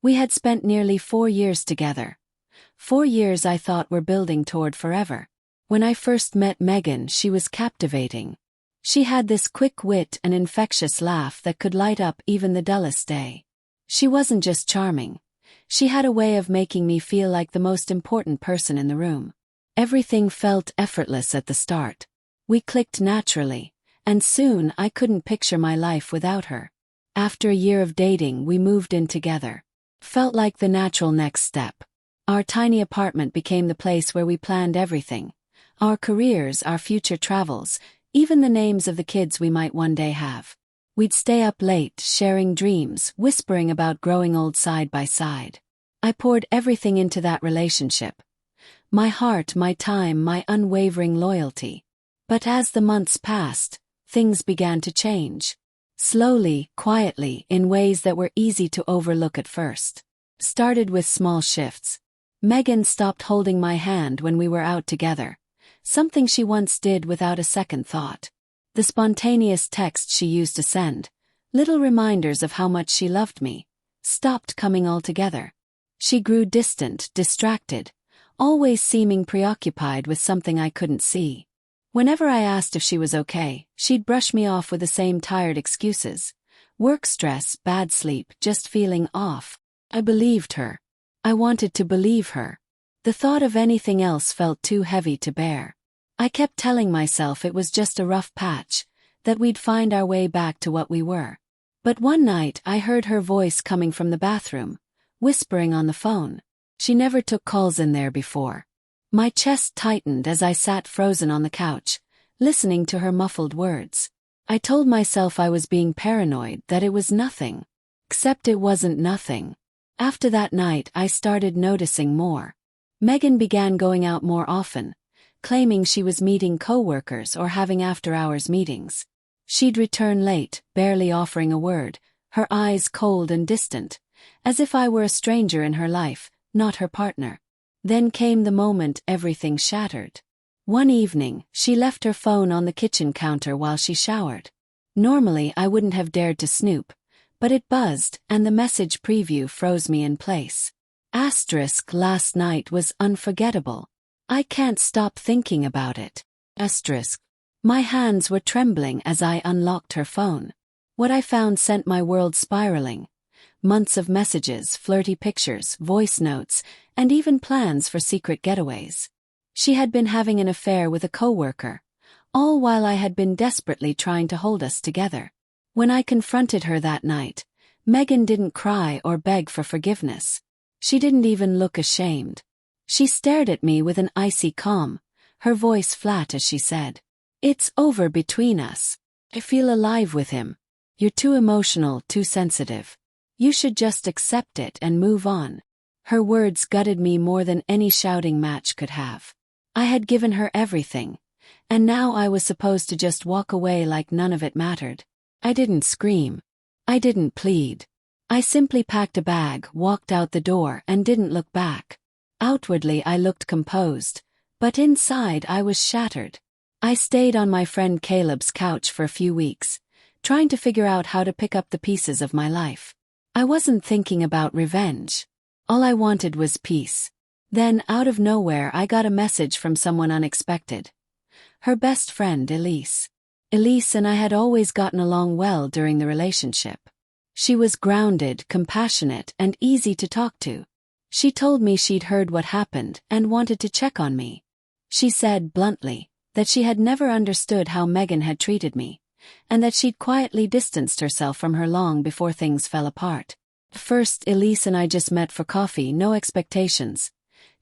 We had spent nearly 4 years together. 4 years I thought were building toward forever. When I first met Megan, she was captivating. She had this quick wit and infectious laugh that could light up even the dullest day. She wasn't just charming. She had a way of making me feel like the most important person in the room. Everything felt effortless at the start. We clicked naturally, and soon I couldn't picture my life without her. After a year of dating, we moved in together. Felt like the natural next step. Our tiny apartment became the place where we planned everything. Our careers, our future travels, even the names of the kids we might one day have. We'd stay up late, sharing dreams, whispering about growing old side by side. I poured everything into that relationship. My heart, my time, my unwavering loyalty. But as the months passed, things began to change. Slowly, quietly, in ways that were easy to overlook at first. Started with small shifts. Megan stopped holding my hand when we were out together. Something she once did without a second thought. The spontaneous texts she used to send, little reminders of how much she loved me, stopped coming altogether. She grew distant, distracted, always seeming preoccupied with something I couldn't see. Whenever I asked if she was okay, she'd brush me off with the same tired excuses. Work stress, bad sleep, just feeling off. I believed her. I wanted to believe her. The thought of anything else felt too heavy to bear. I kept telling myself it was just a rough patch, that we'd find our way back to what we were. But one night I heard her voice coming from the bathroom, whispering on the phone. She never took calls in there before. My chest tightened as I sat frozen on the couch, listening to her muffled words. I told myself I was being paranoid, that it was nothing. Except it wasn't nothing. After that night I started noticing more. Megan began going out more often, claiming she was meeting coworkers or having after-hours meetings. She'd return late, barely offering a word, her eyes cold and distant, as if I were a stranger in her life, not her partner. Then came the moment everything shattered. One evening, she left her phone on the kitchen counter while she showered. Normally I wouldn't have dared to snoop, but it buzzed, and the message preview froze me in place. Asterisk, last night was unforgettable. I can't stop thinking about it. Asterisk. My hands were trembling as I unlocked her phone. What I found sent my world spiraling. Months of messages, flirty pictures, voice notes, and even plans for secret getaways. She had been having an affair with a coworker, all while I had been desperately trying to hold us together. When I confronted her that night, Megan didn't cry or beg for forgiveness. She didn't even look ashamed. She stared at me with an icy calm, her voice flat as she said, "It's over between us. I feel alive with him. You're too emotional, too sensitive. You should just accept it and move on." Her words gutted me more than any shouting match could have. I had given her everything, and now I was supposed to just walk away like none of it mattered. I didn't scream. I didn't plead. I simply packed a bag, walked out the door, and didn't look back. Outwardly I looked composed, but inside I was shattered. I stayed on my friend Caleb's couch for a few weeks, trying to figure out how to pick up the pieces of my life. I wasn't thinking about revenge. All I wanted was peace. Then, out of nowhere, I got a message from someone unexpected. Her best friend, Elise. Elise and I had always gotten along well during the relationship. She was grounded, compassionate, and easy to talk to. She told me she'd heard what happened and wanted to check on me. She said, bluntly, that she had never understood how Megan had treated me, and that she'd quietly distanced herself from her long before things fell apart. First, Elise and I just met for coffee, no expectations.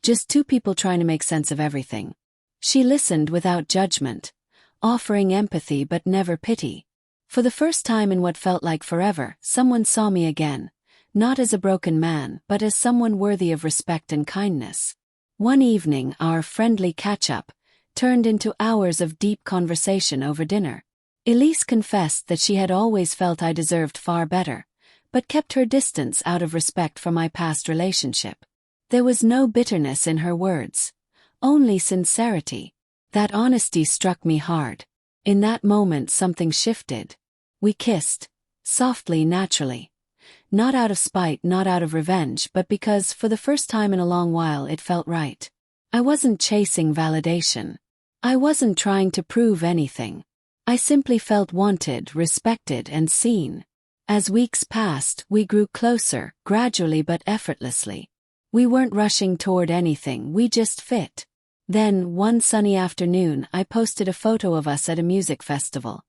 Just two people trying to make sense of everything. She listened without judgment, offering empathy but never pity. For the first time in what felt like forever, someone saw me again, not as a broken man, but as someone worthy of respect and kindness. One evening, our friendly catch-up turned into hours of deep conversation over dinner. Elise confessed that she had always felt I deserved far better, but kept her distance out of respect for my past relationship. There was no bitterness in her words, only sincerity. That honesty struck me hard. In that moment something shifted. We kissed, softly, naturally. Not out of spite, not out of revenge, but because, for the first time in a long while, it felt right. I wasn't chasing validation. I wasn't trying to prove anything. I simply felt wanted, respected, and seen. As weeks passed, we grew closer, gradually but effortlessly. We weren't rushing toward anything, we just fit. Then, one sunny afternoon, I posted a photo of us at a music festival.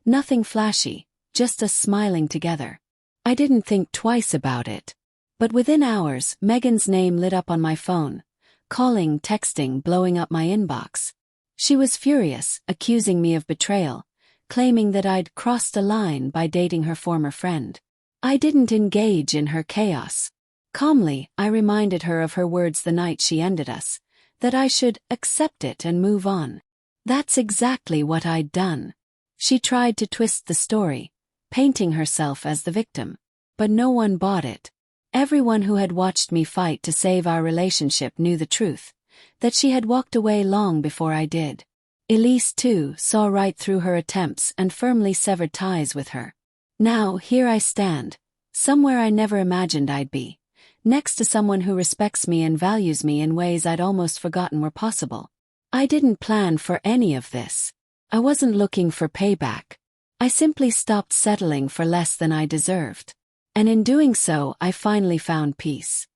Nothing flashy, just us smiling together. I didn't think twice about it. But within hours, Megan's name lit up on my phone. Calling, texting, blowing up my inbox. She was furious, accusing me of betrayal, claiming that I'd crossed a line by dating her former friend. I didn't engage in her chaos. Calmly, I reminded her of her words the night she ended us, that I should accept it and move on. That's exactly what I'd done. She tried to twist the story, painting herself as the victim. But no one bought it. Everyone who had watched me fight to save our relationship knew the truth, that she had walked away long before I did. Elise, too, saw right through her attempts and firmly severed ties with her. Now, here I stand, somewhere I never imagined I'd be, next to someone who respects me and values me in ways I'd almost forgotten were possible. I didn't plan for any of this. I wasn't looking for payback. I simply stopped settling for less than I deserved. And in doing so, I finally found peace.